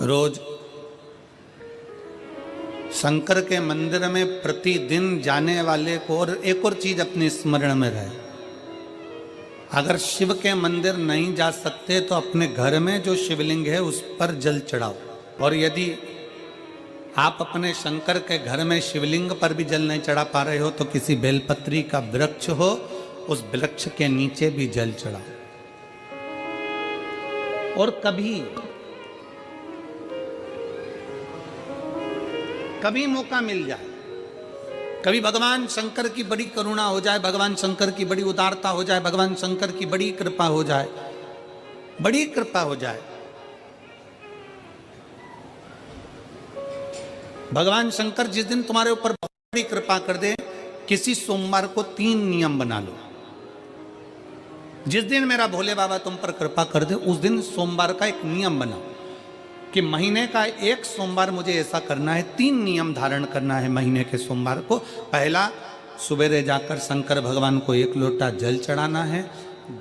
रोज शंकर के मंदिर में प्रतिदिन जाने वाले को, और एक और चीज अपने स्मरण में रहे, अगर शिव के मंदिर नहीं जा सकते तो अपने घर में जो शिवलिंग है उस पर जल चढ़ाओ। और यदि आप अपने शंकर के घर में शिवलिंग पर भी जल नहीं चढ़ा पा रहे हो तो किसी बेलपत्री का वृक्ष हो, उस वृक्ष के नीचे भी जल चढ़ाओ। और कभी मौका मिल जाए, कभी भगवान शंकर की बड़ी करुणा हो जाए, भगवान शंकर की बड़ी उदारता हो जाए, भगवान शंकर की बड़ी कृपा हो जाए, बड़ी कृपा हो जाए, भगवान शंकर जिस दिन तुम्हारे ऊपर बहुत बड़ी कृपा कर दे, किसी सोमवार को 3 नियम बना लो। जिस दिन मेरा भोले बाबा तुम पर कृपा कर दे उस दिन सोमवार का एक नियम बनाओ कि महीने का एक सोमवार मुझे ऐसा करना है, 3 नियम धारण करना है महीने के सोमवार को। पहला, सुबेरे जाकर शंकर भगवान को 1 लोटा जल चढ़ाना है।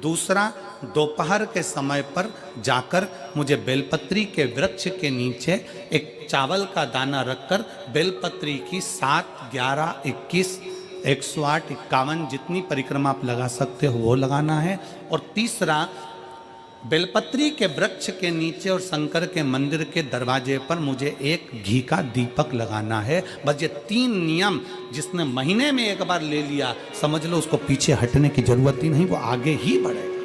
दूसरा, दोपहर के समय पर जाकर मुझे बेलपत्री के वृक्ष के नीचे एक चावल का दाना रखकर बेलपत्री की 7, 11, 21, 108, 51 जितनी परिक्रमा आप लगा सकते हो वो लगाना है। और तीसरा, बेलपत्री के वृक्ष के नीचे और शंकर के मंदिर के दरवाजे पर मुझे एक घी का दीपक लगाना है। बस ये 3 नियम जिसने महीने में एक बार ले लिया, समझ लो उसको पीछे हटने की जरूरत ही नहीं, वो आगे ही बढ़ेगा।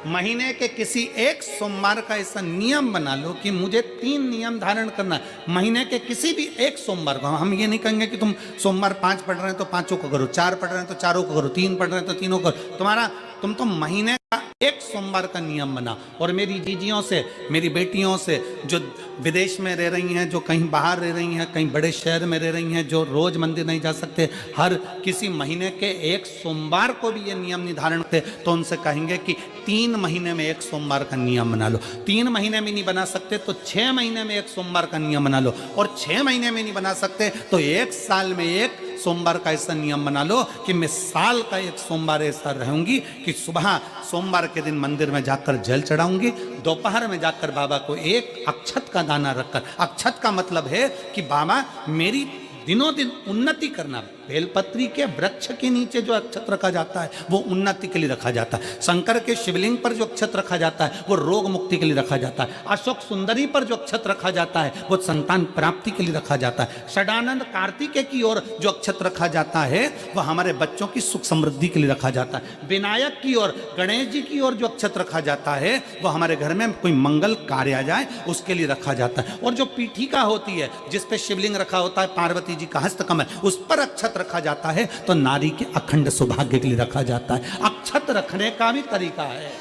महीने के किसी एक सोमवार का ऐसा नियम बना लो कि मुझे 3 नियम धारण करना है महीने के किसी भी एक सोमवार को। हम ये नहीं कहेंगे कि तुम सोमवार 5 पढ़ रहे हैं तो 5 को करो, 4 पढ़ रहे हैं तो 4 को करो, 3 पढ़ रहे हैं तो 3 को करो। तुम तो महीने का एक सोमवार का नियम बना। और मेरी जीजियों से, मेरी बेटियों से जो विदेश में रह रही हैं, जो कहीं बाहर रह रही हैं, कहीं बड़े शहर में रह रही हैं, जो रोज मंदिर नहीं जा सकते, हर किसी महीने के एक सोमवार को भी ये नियम निर्धारण करते, तो उनसे कहेंगे कि 3 महीने में एक सोमवार का नियम बना लो। 3 महीने में नहीं बना सकते तो 6 महीने में एक सोमवार का नियम बना लो। और 6 महीने में नहीं बना सकते तो 1 साल में एक सोमवार का ऐसा नियम बना लो कि मैं साल का एक सोमवार ऐसा रहूंगी कि सुबह सोमवार के दिन मंदिर में जाकर जल चढ़ाऊंगी, दोपहर में जाकर बाबा को एक अक्षत का दाना रखकर, अक्षत का मतलब है कि बाबा मेरी दिनों दिन उन्नति करना। बेलपत्री के वृक्ष के नीचे जो अक्षत रखा जाता है वो उन्नति के लिए रखा जाता है। शंकर के शिवलिंग पर जो अक्षत रखा जाता है वो रोग मुक्ति के लिए रखा जाता है। अशोक सुंदरी पर जो अक्षत रखा जाता है वो संतान प्राप्ति के लिए रखा जाता है। षडानंद कार्तिकेय की ओर जो अक्षत रखा जाता है वो हमारे बच्चों की सुख समृद्धि के लिए रखा जाता है। विनायक की ओर, गणेश जी की ओर जो अक्षत रखा जाता है वो हमारे घर में कोई मंगल कार्य आ जाए उसके लिए रखा जाता है। और जो पीठिका होती है जिसपे शिवलिंग रखा होता है, पार्वती जी का हस्तकमल, उस पर अक्षत रखा जाता है तो नारी के अखंड सौभाग्य के लिए रखा जाता है। अक्षत रखने का भी तरीका है।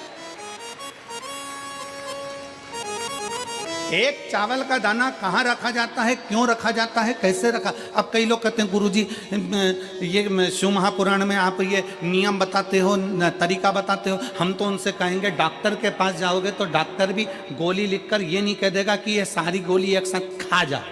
एक चावल का दाना कहाँ रखा जाता है, क्यों रखा जाता है, कैसे रखा। अब कई लोग कहते हैं गुरुजी ये शिव महापुराण में आप ये नियम बताते हो, तरीका बताते हो। हम तो उनसे कहेंगे डॉक्टर के पास जाओगे तो डॉक्टर भी गोली लिखकर ये नहीं कह देगा कि ये सारी गोली एक साथ खा जा।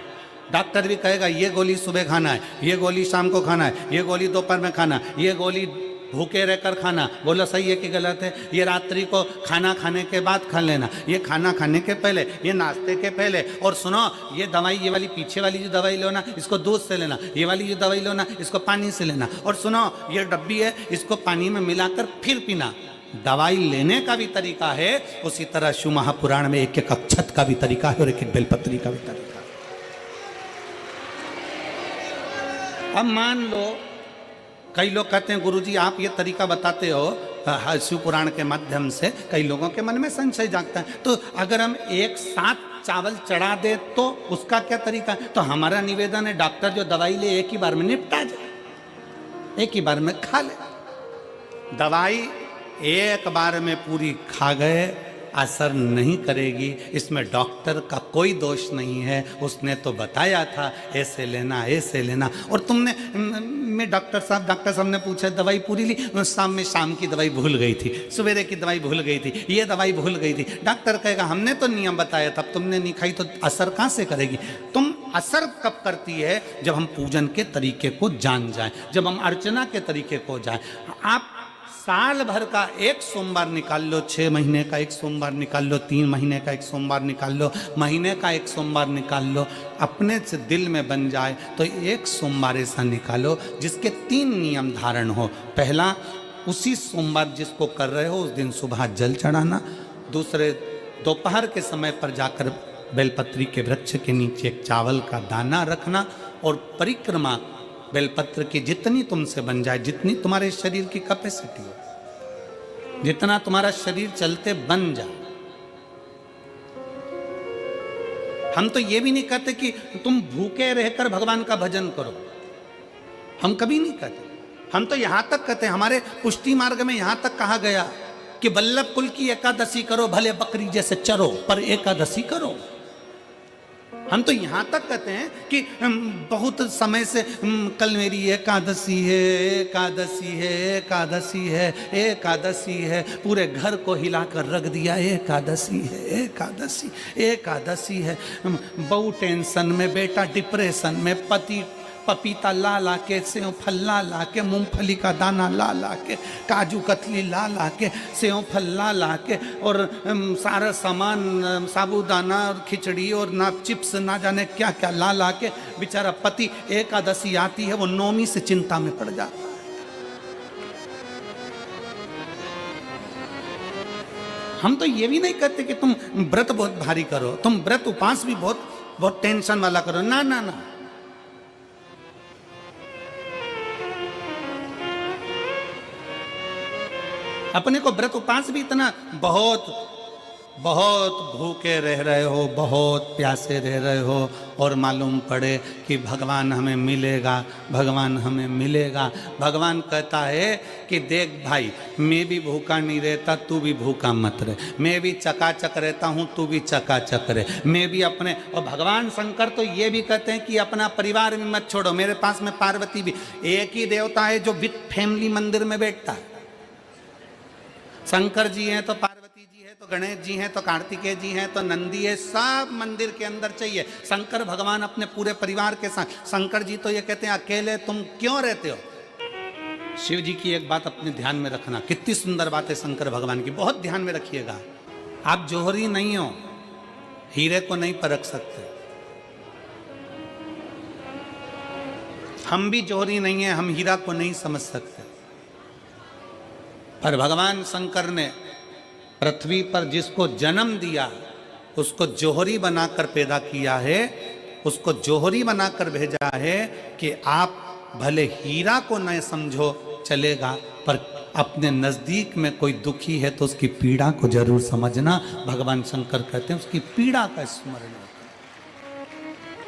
डॉक्टर भी कहेगा ये गोली सुबह खाना है, ये गोली शाम को खाना है, ये गोली दोपहर में खाना, ये गोली भूखे रहकर खाना। बोलो सही है कि गलत है? ये रात्रि को खाना खाने के बाद खा लेना, ये खाना खाने के पहले, ये नाश्ते के पहले। और सुनो, ये दवाई, ये वाली पीछे वाली जो दवाई लो ना इसको दूध से लेना, ये वाली जो दवाई लो ना इसको पानी से लेना। और सुनो, ये डब्बी है इसको पानी में मिलाकर फिर पीना। दवाई लेने का भी तरीका है, उसी तरह शिव महापुराण में एक एक अक्षत का भी तरीका है और एक एक बेलपत्री का भी तरीका है। अब मान लो कई लोग कहते हैं गुरुजी आप ये तरीका बताते हो शिव पुराण के माध्यम से, कई लोगों के मन में संशय जागता है, तो अगर हम एक साथ चावल चढ़ा दे तो उसका क्या तरीका है? तो हमारा निवेदन है डॉक्टर जो दवाई ले एक ही बार में निपटा जाए, एक ही बार में खा ले। दवाई एक बार में पूरी खा गए असर नहीं करेगी, इसमें डॉक्टर का कोई दोष नहीं है। उसने तो बताया था ऐसे लेना, ऐसे लेना। और तुमने, मैं डॉक्टर साहब ने पूछा दवाई पूरी ली, शाम की दवाई भूल गई थी, सवेरे की दवाई भूल गई थी, ये दवाई भूल गई थी। डॉक्टर कहेगा हमने तो नियम बताया था, तुमने नहीं खाई तो असर कहाँ से करेगी? तुम असर कब करती है? जब हम पूजन के तरीके को जान जाएं, जब हम अर्चना के तरीके को जाएं। आप साल भर का एक सोमवार निकाल लो, 6 महीने का एक सोमवार निकाल लो, 3 महीने का एक सोमवार निकाल लो, महीने का एक सोमवार निकाल लो, अपने से दिल में बन जाए तो एक सोमवार ऐसा निकालो जिसके 3 नियम धारण हो। पहला, उसी सोमवार जिसको कर रहे हो उस दिन सुबह जल चढ़ाना। दूसरे, दोपहर के समय पर जाकर बेलपत्री के वृक्ष के नीचे एक चावल का दाना रखना और परिक्रमा बेलपत्र की जितनी तुमसे बन जाए, जितनी तुम्हारे शरीर की कैपेसिटी हो, जितना तुम्हारा शरीर चलते बन जाए। हम तो ये भी नहीं कहते कि तुम भूखे रहकर भगवान का भजन करो, हम कभी नहीं कहते। हम तो यहां तक कहते हैं, हमारे पुष्टि मार्ग में यहां तक कहा गया कि वल्लभ कुल की एकादशी करो, भले बकरी जैसे चरो पर एकादशी करो। हम तो यहां तक कहते हैं कि बहुत समय से कल मेरी एकादशी है, एकादशी है, एकादशी है, एकादशी है, पूरे घर को हिलाकर रख दिया, एकादशी है, एकादशी, एकादशी है। बहू टेंशन में, बेटा डिप्रेशन में, पति पपीता ला ला के, सेव फल ला ला के, मूंगफली का दाना ला ला के, काजू कतली ला ला के, सेव फल ला ला के, और सारा सामान, साबूदाना और खिचड़ी और ना चिप्स ना जाने क्या क्या ला ला के, बेचारा पति एकादशी आती है वो नौमी से चिंता में पड़ जाता है। हम तो ये भी नहीं कहते कि तुम व्रत बहुत भारी करो, तुम व्रत उपास भी बहुत बहुत टेंशन वाला करो, ना ना ना। अपने को व्रत उपास भी इतना बहुत बहुत भूखे रह रहे हो, बहुत प्यासे रह रहे हो, और मालूम पड़े कि भगवान हमें मिलेगा, भगवान हमें मिलेगा। भगवान कहता है कि देख भाई, मैं भी भूखा नहीं रहता, तू भी भूखा मत रहे, मैं भी चकाचक रहता हूँ, तू भी चकाचक रहे, मैं भी अपने। और भगवान शंकर तो ये भी कहते हैं कि अपना परिवार भी मत छोड़ो। मेरे पास में पार्वती भी, एक ही देवता है जो विद फैमिली मंदिर में बैठता है। शंकर जी हैं तो पार्वती जी है, तो गणेश जी हैं, तो कार्तिकेय जी हैं, तो नंदी है, सब मंदिर के अंदर चाहिए। शंकर भगवान अपने पूरे परिवार के साथ। शंकर जी तो ये कहते हैं अकेले तुम क्यों रहते हो। शिव जी की एक बात अपने ध्यान में रखना, कितनी सुंदर बात है शंकर भगवान की, बहुत ध्यान में रखिएगा। आप जौहरी नहीं हो, हीरे को नहीं परख सकते। हम भी जौहरी नहीं है, हम हीरा को नहीं समझ सकते। पर भगवान शंकर ने पृथ्वी पर जिसको जन्म दिया उसको जौहरी बनाकर पैदा किया है, उसको जौहरी बनाकर भेजा है कि आप भले हीरा को न समझो चलेगा, पर अपने नजदीक में कोई दुखी है तो उसकी पीड़ा को जरूर समझना। भगवान शंकर कहते हैं उसकी पीड़ा का स्मरण होता है।